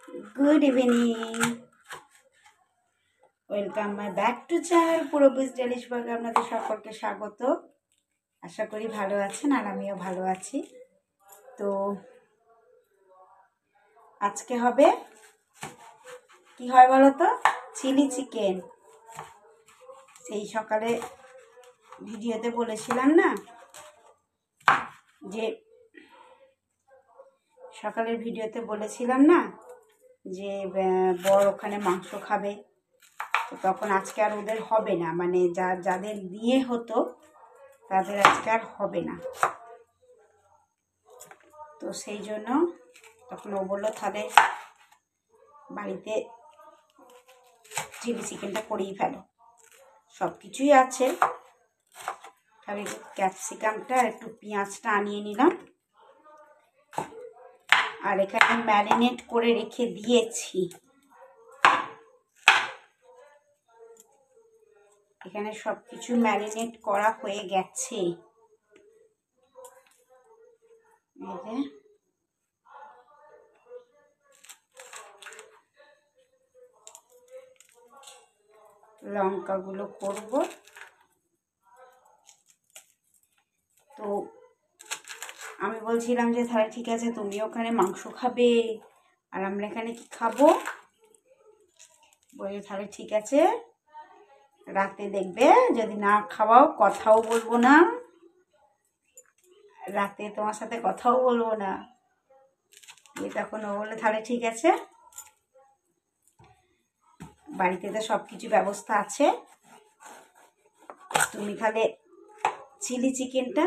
Good evening. Welcome my back to channel Purbi's delish ব্লগে আপনাদের সকলকে স্বাগত। আশা করি ভালো আছেন আর আমিও ভালো আছি। তো আজকে হবে কি হয় বলো তো, চিলি চিকেন। সেই সকালে ভিডিওতে বলেছিলাম না, যে সকালের ভিডিওতে বলেছিলাম না যে বর ওখানে মাংস খাবে। তো তখন আজকে আর ওদের হবে না, মানে যাদের বিয়ে হতো তাদের আজকে আর হবে না। তো সেই জন্য তখন ও বললো তাহলে বাড়িতে চিলি চিকেনটা করেই ফেলো, সব কিছুই আছে, তাহলে ক্যাপসিকামটা একটু পেঁয়াজটা আনিয়ে নিলাম। আর এখানে ম্যারিনেট করে রেখে দিয়েছি, এখানে সব কিছু ম্যারিনেট করা হয়ে গেছে। লঙ্কাগুলো করব। তো আমি বলছিলাম যে তাহলে ঠিক আছে, তুমি ওখানে মাংস খাবে আর আমরা এখানে কি খাবো, বলে তাহলে ঠিক আছে, রাতে দেখবে যদি না খাওয়াও কথাও বলবো না, রাতে তোমার সাথে কথাও বলবো না। তখন ও বললো তাহলে ঠিক আছে, বাড়িতে তো সব কিছু ব্যবস্থা আছে, তুমি তাহলে চিলি চিকেনটা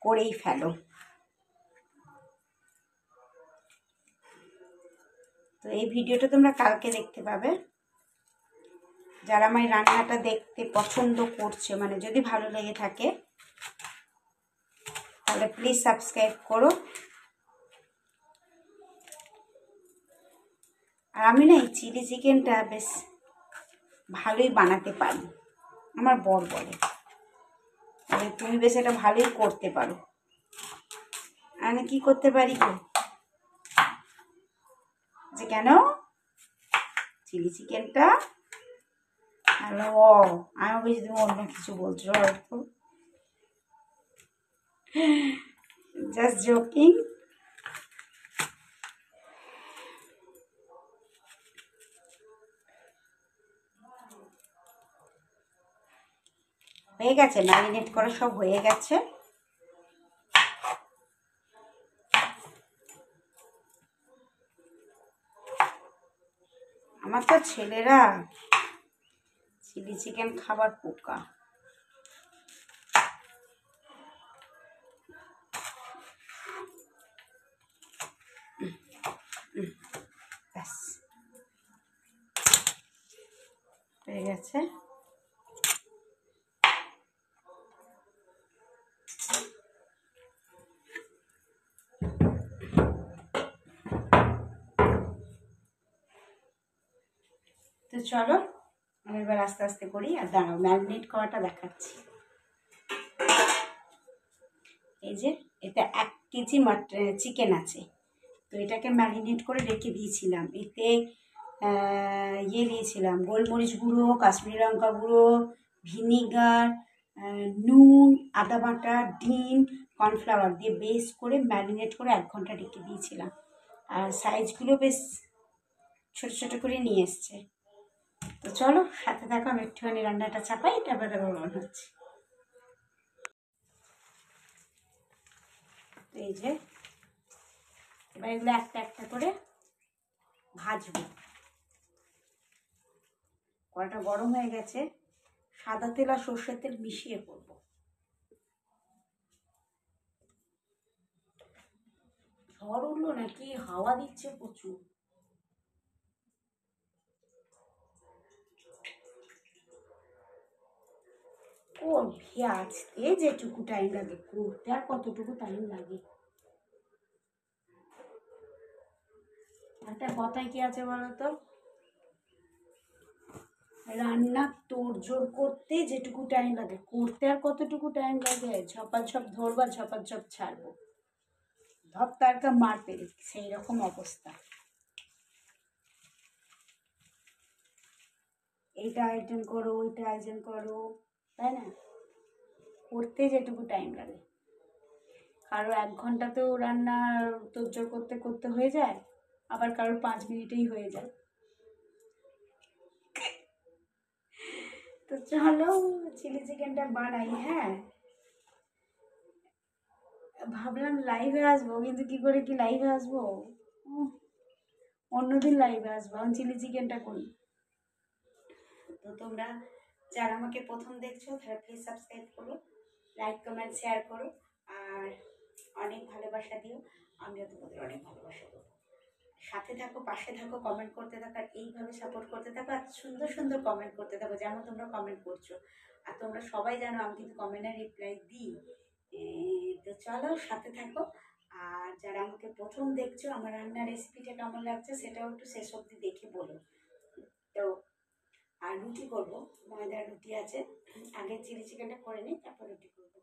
করেই ফেলো। তো এই ভিডিওটা তোমরা কালকে দেখতে পাবে। যারা আমার রান্নাটা দেখতে পছন্দ করছে, মানে যদি ভালো লেগে থাকে তাহলে প্লিজ সাবস্ক্রাইব করো। আর আমি না এই চিলি চিকেনটা বেশ ভালোই বানাতে পারি, আমার বর বলে তুমি বেশ এটা ভালোই করতে পারো। আমি কি করতে পারি গো, যে কেন চিলি চিকেনটা হ্যালো, আমি বেশি তুমি অন্য কিছু বলছো হয়তো, জাস্ট জোকিং। হয়ে গেছে, ম্যারিনেট করা সব হয়ে গেছে। আমার তো ছেলেরা চিলি চিকেন খাবার পোকা। ব্যাস হয়ে গেছে। তো চলো আমি এবার আস্তে আস্তে করি। আর দাঁড়াও, ম্যারিনেট করাটা দেখাচ্ছি। এই যে এটা 1 কেজি চিকেন আছে, তো এটাকে ম্যারিনেট করে রেখে দিয়েছিলাম। এতে ইয়ে দিয়েছিলাম, গোলমরিচ গুঁড়ো, কাশ্মীরি লঙ্কা গুঁড়ো, ভিনিগার, নুন, আদা বাটা, ডিম, কর্নফ্লাওয়ার দিয়ে বেশ করে ম্যারিনেট করে 1 ঘন্টা রেখে দিয়েছিলাম। আর সাইজগুলো বেশ ছোট ছোট করে নিয়ে এসছে। তো চলো সাথে থাকো, আমি একটুখানি রান্নাটা চাপাই, তারপরে রান্না হচ্ছে। তো এই যে এবার এগুলো একটা একটা করে ভাজবো। কড়াটা গরম হয়ে গেছে, সাদা তেল আর সর্ষের তেল মিশিয়ে করবো। ঝড় উঠলো নাকি, হাওয়া দিচ্ছে প্রচুর। ও ভাজতে যেটুকু টাইম লাগে করতে আর কতটুকু টাইম লাগে। একটা কথায় কি আছে বলতো, রান্না তোড়জোড় করতে যেটুকু টাইম লাগে করতে আর কতটুকু টাইম লাগে। ঝপাঝপ ধরবা, ঝপাঝপ ছাড়বো, ধপ তারকা মার পেরে, সেই রকম অবস্থা। এইটা আয়োজন করো, ওইটা আয়োজন করো, তাই না? করতে যেটুকু টাইম লাগে, কারো 1 ঘন্টাতেও রান্না তোড়জোড় করতে করতে হয়ে যায়, আবার কারোর 5 মিনিটেই হয়ে যায়। তো চলো চিলি চিকেনটা বানাই। হ্যাঁ, ভাবলাম লাইভে আসবো, কিন্তু কি করে কি লাইভে আসবো? অন্যদিন লাইভে আসবো, আমি চিলি চিকেনটা করি। তো তোমরা যারা আমাকে প্রথম দেখছো তারা প্লিজ সাবস্ক্রাইব করো, লাইক কমেন্ট শেয়ার করো, আর অনেক ভালোবাসা দিও। আমিও তোমাদের অনেক ভালোবাসা দেবো। সাথে থাকো, পাশে থাকো, কমেন্ট করতে থাকো, আর এইভাবে সাপোর্ট করতে থাকো, আর সুন্দর সুন্দর কমেন্ট করতে থাকো যেমন তোমরা কমেন্ট করছো। আর তোমরা সবাই জানো আমি কিন্তু কমেন্টের রিপ্লাই দিই। তো চলো সাথে থাকো। আর যারা আমাকে প্রথম দেখছো, আমার রান্নার রেসিপিটা কেমন লাগছে সেটাও একটু শেষ অবধি দেখে বলো। তো আর রুটি করবো, ময়দার রুটি আছে, আগে চিলি চিকেনটা করে নিই, তারপর রুটি করবো।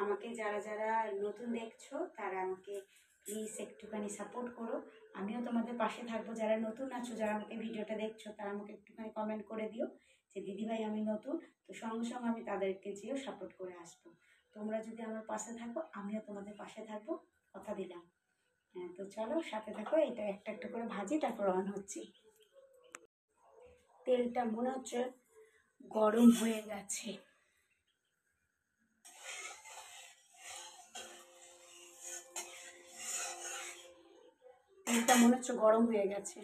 আমাকে যারা যারা নতুন দেখছো তারা আমাকে প্লিজ একটুখানি সাপোর্ট করো, আমিও তোমাদের পাশে থাকবো। যারা নতুন আছো, যারা আমাকে ভিডিওটা দেখছো, তারা আমাকে একটুখানি কমেন্ট করে দিও যে দিদিভাই আমি নতুন, তো সঙ্গে সঙ্গে আমি তাদেরকে যেও সাপোর্ট করে আসবো। তোমরা যদি আমার পাশে থাকো, আমিও তোমাদের পাশে থাকবো, কথা দিলাম। হ্যাঁ, তো চলো সাথে থাকো। এটা একটা একটা করে ভাজি, তারপর অন হচ্ছি। তেলটা মনে হচ্ছে গরম হয়ে গেছে। তেলটা মনে হচ্ছে গরম হয়ে গেছে।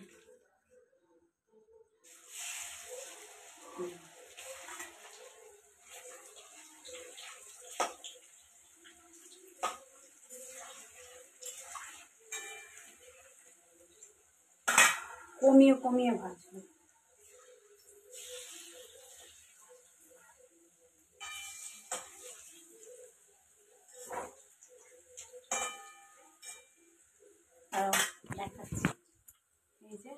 কমিয়ে কমিয়ে ভাজবো। দেখাচ্ছি, এই যে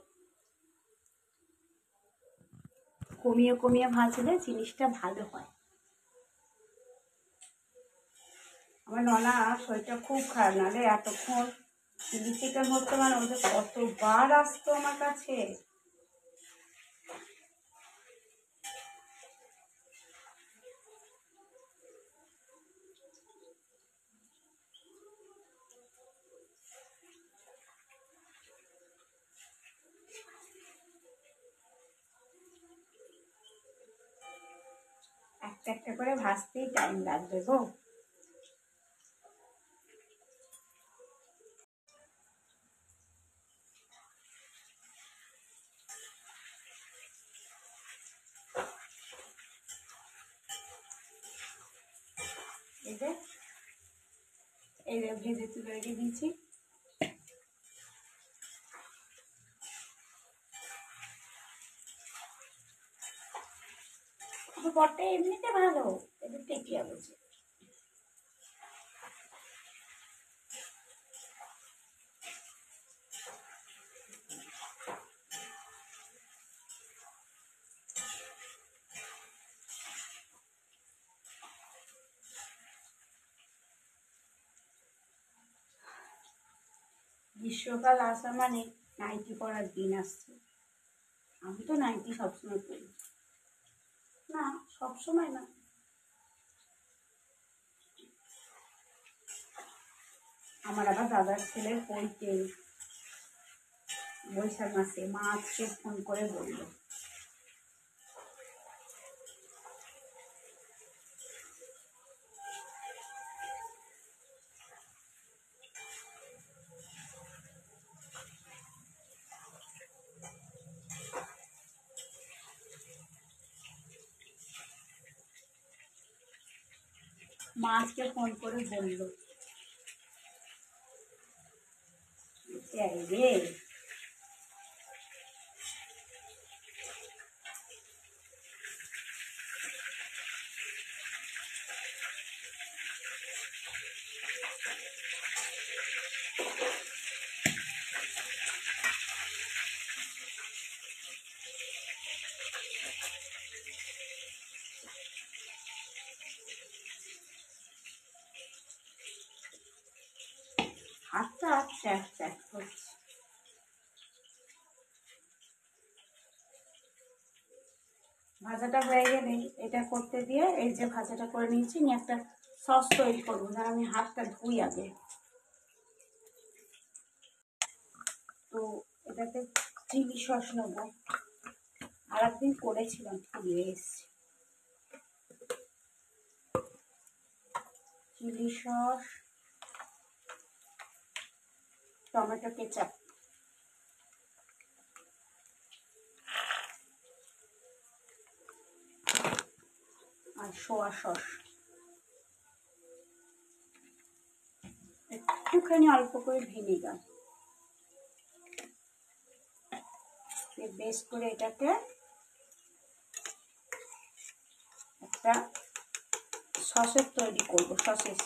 কমিয়ে কমিয়ে ভাজলে জিনিসটা ভালো হয়। আমার ননা শরীরটা খুব খারাপ, নাহলে এতক্ষণ চিলি চিকেন হতো, মানে ওদের কতবার আসতো আমার কাছে। একটা একটা করে ভাজতেই টাইম লাগবে গো। এই যে ভেজে তুলে রেখে দিয়েছি। বটে এমনিতে ভালো, একটু টেকিয়া বুঝে। গ্রীষ্মকাল আসা মানে নাইটি পরার দিন আসছে। আমি তো নাইটি সবসময় পরি, না সবসময় না। আমার আবার দাদার ছেলের পৈতে বৈশাখ মাসে, মা আজকে ফোন করে বলল। মা আজকে ফোন করে বলল রে, হাতটা চ্যাট চ্যাট করছে। ভাজাটা হয়ে গেলে এটা করতে দিয়ে এই যে ভাজাটা করে নিয়েছি, নিয়ে একটা সস তৈরি করবো। না আমি হাতটা ধুই আগে। তো এটাতে চিলি সস নেবো, আর একদিন করেছিলাম ফুলিয়ে এসছি। চিলি সস, টমেটো কেচাপ, আর সোয়া সস, একটুখানি অল্প করে ভিনিগার। বেশ করে এটাকে একটা সসের তৈরি করবো, সসেস।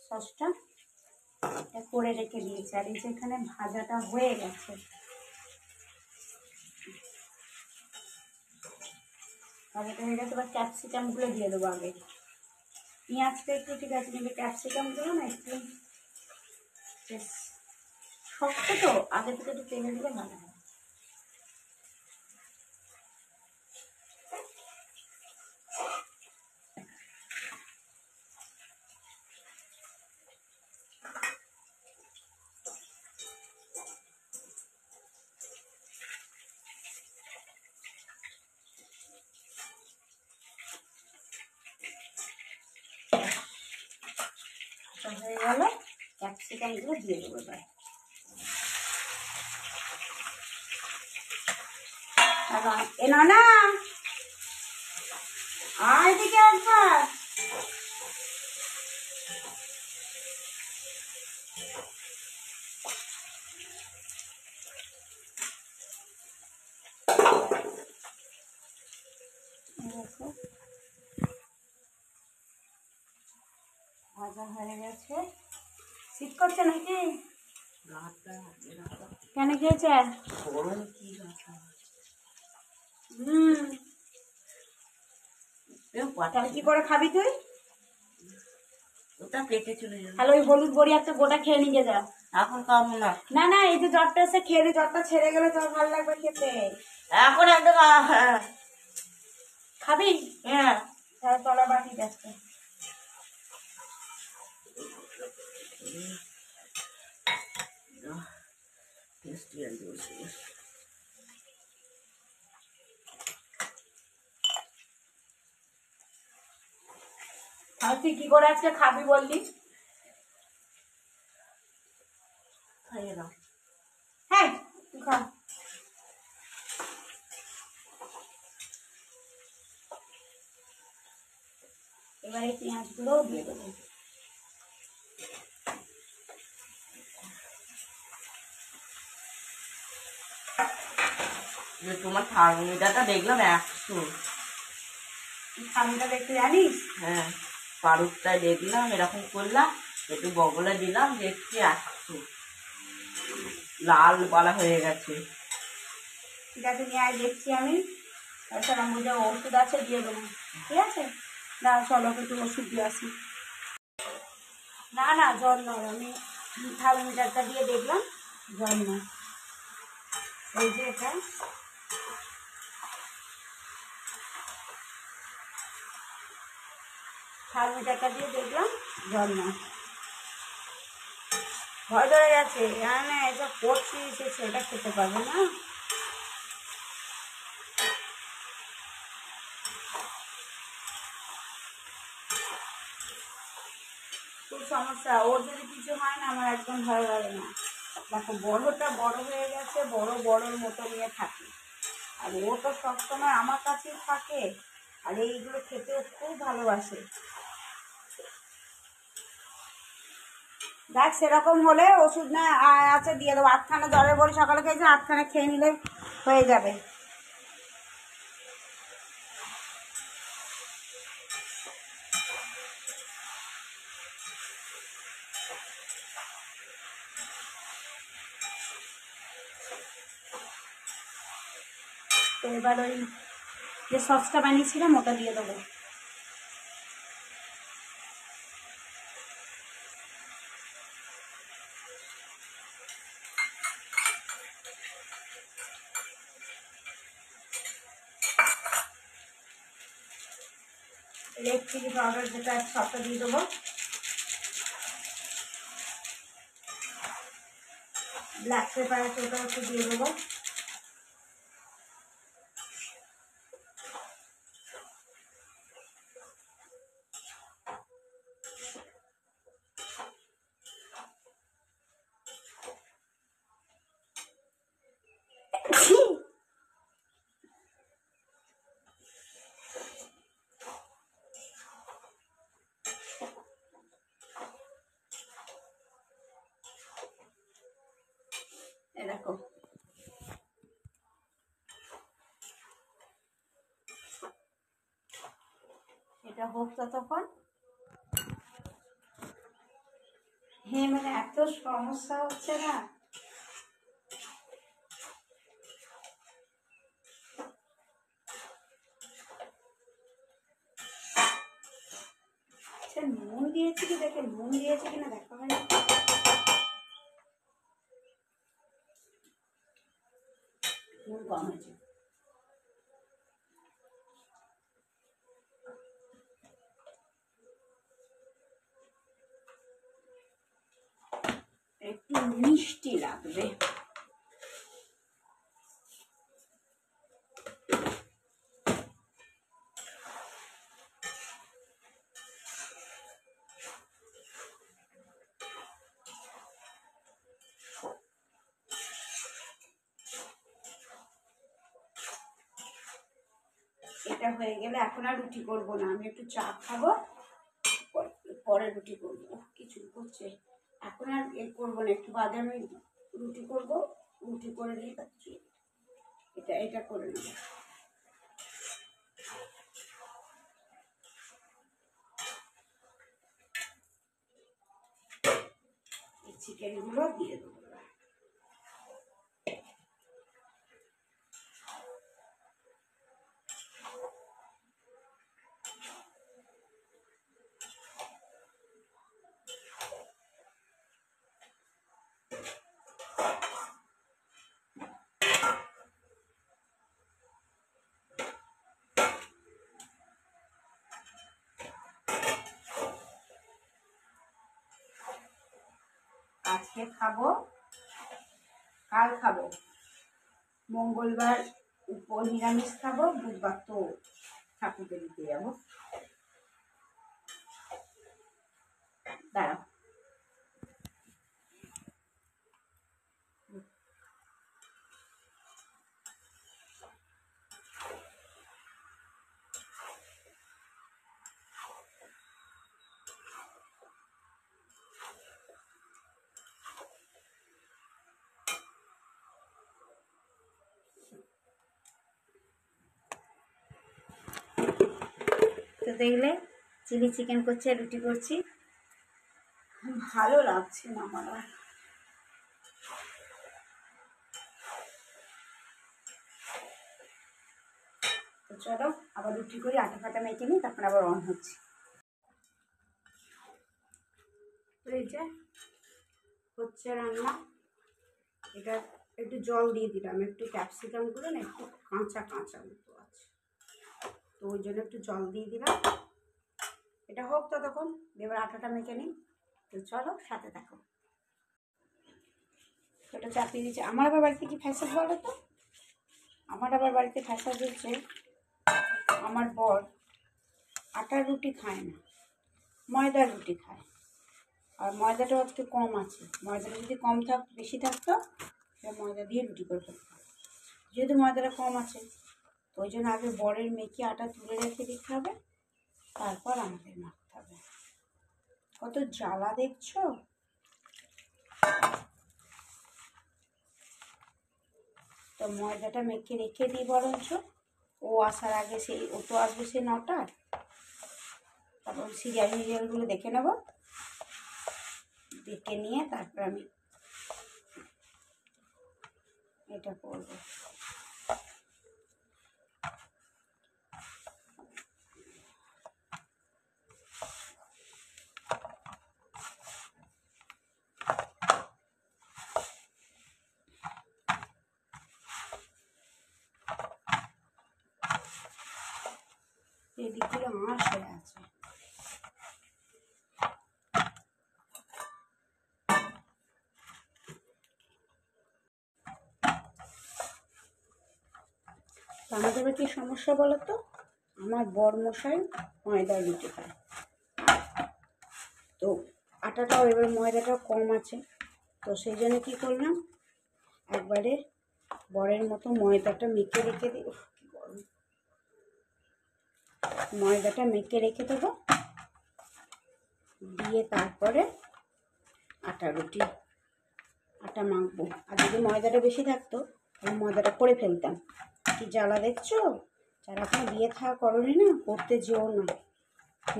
সসটা করে রেখে দিয়েছি, আর এই যে এখানে ভাজাটা হয়ে গেছে। ভাজাটা হয়ে গেছে, এবার ক্যাপসিকামগুলো দিয়ে দেবো আগে। পেঁয়াজটা একটু ঠিক আছে, কিন্তু ক্যাপসিকামগুলো না একটু শক্ত, তো আগে থেকে একটু তেলে দিলে ভালো হয়। হয়ে গেল, ক্যাপসিকামগুলো দিয়ে দেবো এবার। এ না আর দিকে একবার ভাজা হয়ে গেছে। শীত করছে নাকি? কেন খেয়েছে? তাহলে কি করে খাবি তুই? ওটা পেটে চলে যাবে। তাহলে ওই হলুদ বড়ি একটা গোটা খেয়ে নিয়ে যা। এখন খাবো না। না না, এই যে জ্বরটা এসে খেয়ে দে, জ্বরটা ছেড়ে গেলে তোর ভালো লাগবে খেতে। এখন একদম খাবি? হ্যাঁ, তাহলে তলা বাটি যাচ্ছে। আর তুই কি করে আজকে খাবি বললি? খাইয়ে দাও। হ্যাঁ তুই খা। এবারে পেঁয়াজগুলোও দিয়ে দেবো। তোমার থার্মোমিটারটা দেখলাম 100। থার্মোমিটার দেখতে জানিস? হ্যাঁ, পারুকটায় দেখলাম, এরকম করলাম, একটু বগলে দিলাম, দেখছি 100 লাল পালা হয়ে গেছে। ঠিক আছে, নিয়ে আয়, দেখছি আমি। তাছাড়া আমার যা ওষুধ আছে দিয়ে দেবো, ঠিক আছে? না চলো একটু ওষুধ দিয়ে আসি। না না, জ্বর নয়, আমি থার্মোমিটারটা দিয়ে দেখলাম, জ্বর নয়। এই যে এটা থার্মোমিটারটা দিয়ে দেখলাম, জ্বর নয়। ভয় ধরে গেছে, না এসব করছি, সে সেটা খেতে পারবে না। সমস্যা, ওর যদি কিছু হয় না আমার একদম ভালো লাগে না। দেখো বড়টা বড় হয়ে গেছে, বড়োর মতো নিয়ে থাকে, আর ও তো সবসময় আমার কাছেই থাকে, আর এইগুলো খেতেও খুব ভালোবাসে। দেখ সেরকম হলে ওষুধ না আছে দিয়ে দেবো, 8খানা জ্বরের বড়ি সকালে খেয়েছে, 8খানা খেয়ে নিলে হয়ে যাবে। তো এবার ওই যে সসটা বানিয়েছিলাম ওটা দিয়ে দেবো। রেড চিলি পাউডার যেটা সবটা দিয়ে দেবো। ব্ল্যাক পেপার আছে ওটা একটু দিয়ে দেবো। দেখো এটা হোক ততক্ষণ। হ্যাঁ মানে এত সমস্যা হচ্ছে না, আচ্ছা নুন দিয়েছি কি দেখে, নুন দিয়েছি কিনা দেখা হয় না, নুন কম হয়েছে। একটু মিষ্টি লাগবে। এটা হয়ে গেলে এখন আর রুটি করবো না, আমি একটু চা খাবো, পরে রুটি করবো। কিছু করছে এখন আর এ করবো না, একটু বাদে আমি রুটি করবো, রুটি করে দিয়ে খাচ্ছি। এটা করে নেবো। এই চিকেনগুলো দিয়ে দেবো। আজকে খাবো, কাল খাবো, মঙ্গলবার নিরামিষ খাবো, বুধবার তো ঠাকুরকে দিতে যাবো। দাঁড়াও তো দেখলে চিলি চিকেন করছি আর রুটি করছি, ভালো লাগছে না আমার আর। তো চলো আবার রুটি করি, আটা ফাটা মেখে নিই, তারপর আবার অন হচ্ছে। তো এই যে হচ্ছে রান্না, এটা একটু জল দিয়ে দিলাম, একটু ক্যাপসিকামগুলো না একটু কাঁচা কাঁচা মতো আছে, তো ওই জন্য একটু জল দিয়ে দিলাম। এটা হোক ততক্ষণ, এবার আটাটা মেখে নিই। তো চলো সাথে দেখো। ওটা চাপিয়ে দিচ্ছে। আমার আবার বাড়িতে কি ফ্যাসাদ বলো তো, আমার আবার বাড়িতে ফ্যাসাদ হচ্ছে, আমার বর আটার রুটি খায় না, ময়দার রুটি খায়। আর ময়দাটাও একটু কম আছে, ময়দাটা যদি কম বেশি থাকতো ময়দা দিয়ে রুটি করে ফেলতাম। যেহেতু ময়দাটা কম আছে তো ওই জন্য আগে বরের মেখে আটা তুলে রেখে দিতে হবে, তারপর আমাদের মাখতে হবে। কত জ্বালা দেখছো। তো ময়দাটা মেখে রেখে দিই বরঞ্চ, ও আসার আগে ও তো আসবে সেই 9টায়, তারপর সিরিয়ালগুলো দেখে নেব, দেখে নিয়ে তারপর আমি এটা করব। এদিকগুলো আঁশ হয়ে আছে। আমাদের এবার কী সমস্যা বলো তো, আমার বরমশাই ময়দার রুটি খায়, তো আটাটাও এবার ময়দাটাও কম আছে, তো সেই জন্য কী করলাম, একবারে বরের মতো ময়দাটা মেখে রেখে দিই। কী গরম। ময়দাটা মেখে রেখে দেবো, দিয়ে তারপরে আটা মাখবো। আর যদি ময়দাটা বেশি থাকতো তাহলে ময়দাটা করে ফেলতাম। কি জ্বালা দেখছো, যারা এখন বিয়ে থাকা করনি না, করতে যেও না,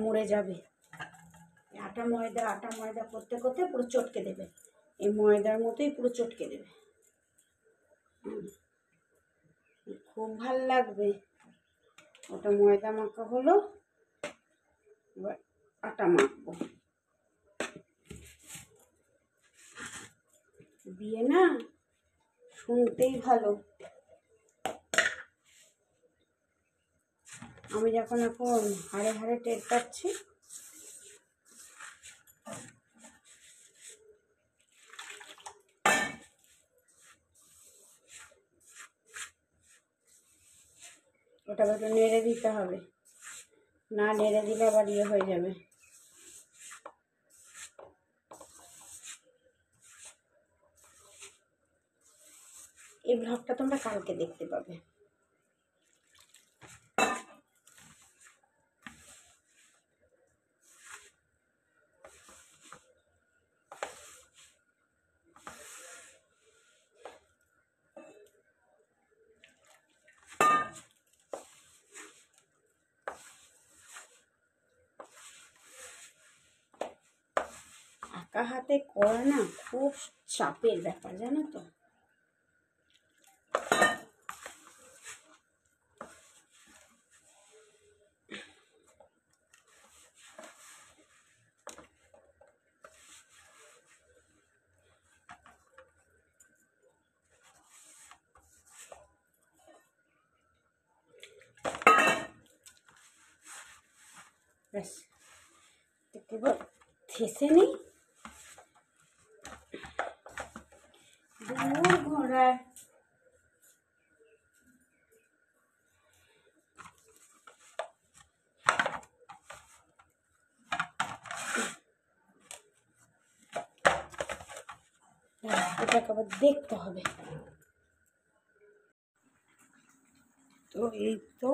মরে যাবে। আটা ময়দা করতে করতে পুরো চটকে দেবে, এই ময়দার মতোই পুরো চটকে দেবে। খুব ভাল লাগবে। ওটা ময়দা মাখা হলো, এবার আটা মাখবো দিয়ে না, শুনতেই ভালো। আমি যখন এখন হাড়ে হাড়ে টের পাচ্ছি, ওটাকে একটু নেড়ে দিতে হবে, না নেড়ে দিলে আবার ইয়ে হয়ে যাবে। এই ব্লগটা তোমরা কালকে দেখতে পাবে। একা হাতে করা না খুব চাপের ব্যাপার, জানো তো। ব্যাস, কেবল থেসে নেই, দূর ঘোড়ায়। এটাকে আবার দেখতে হবে। তো এই তো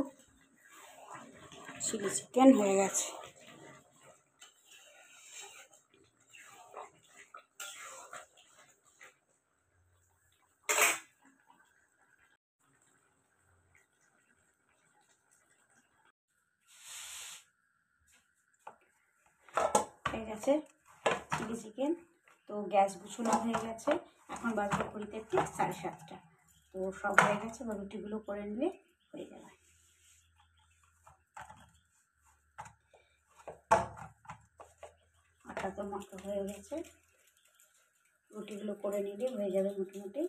চিলি চিকেন হয়ে গেছে। হয়ে গেছে চিলি চিকেন। তো গ্যাস গুছানো হয়ে গেছে, এখন বাজবে ঘড়িতে ঠিক 7:30। তো সব হয়ে গেছে, বা রুটিগুলো করে নিলে হয়ে যাবে। আটা তো মাখা হয়ে গেছে, রুটিগুলো করে নিলে হয়ে যাবে মোটামুটি।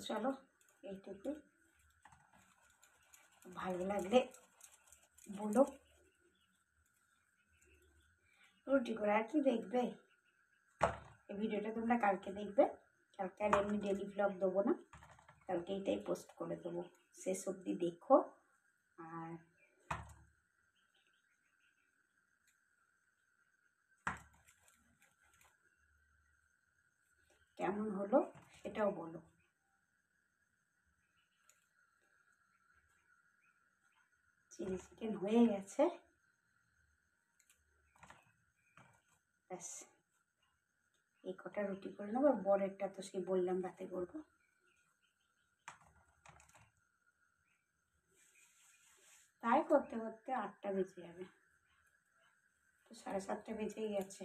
চলো এইটুকু, ভালো লাগলে বলো। রুটি করে আর কি দেখবে, এই ভিডিওটা তোমরা কালকে দেখবে। কালকে আর এমনি ডেলি ব্লগ দেবো না, কালকে এইটাই পোস্ট করে দেবো। শেষ অবধি দেখো। আর কেমন হলো সেটাও বলো। চিলি চিকেন হয়ে গেছে, ব্যাস এই কটা রুটি করে নেবো। বরেরটা তো সেই বললাম রাতে করবো। তাই করতে করতে 8টা বেজে যাবে, তো 7:30 বেজেই গেছে।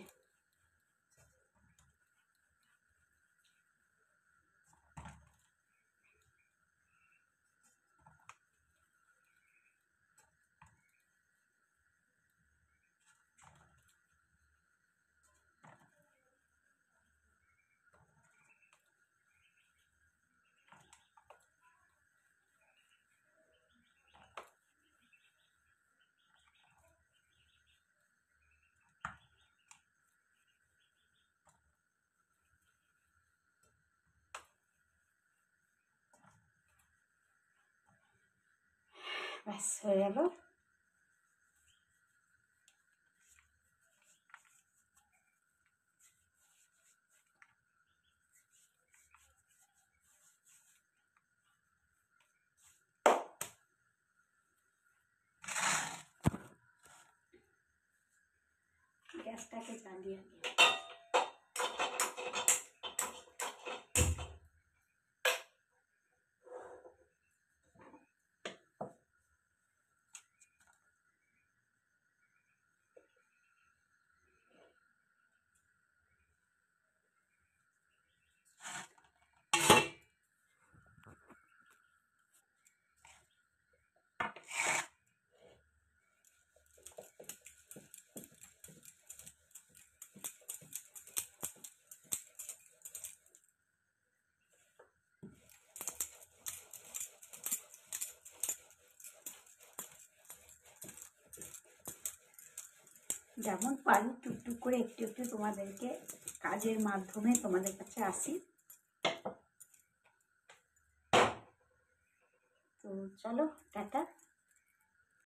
ব্যাস হয়ে গেল। গ্যাসটাকে জ্বালিয়ে নিয়ে যেমন পারি টুকটুক করে একটু একটু তোমাদেরকে কাজের মাধ্যমে তোমাদের কাছে আসি। তো চলো টাটা।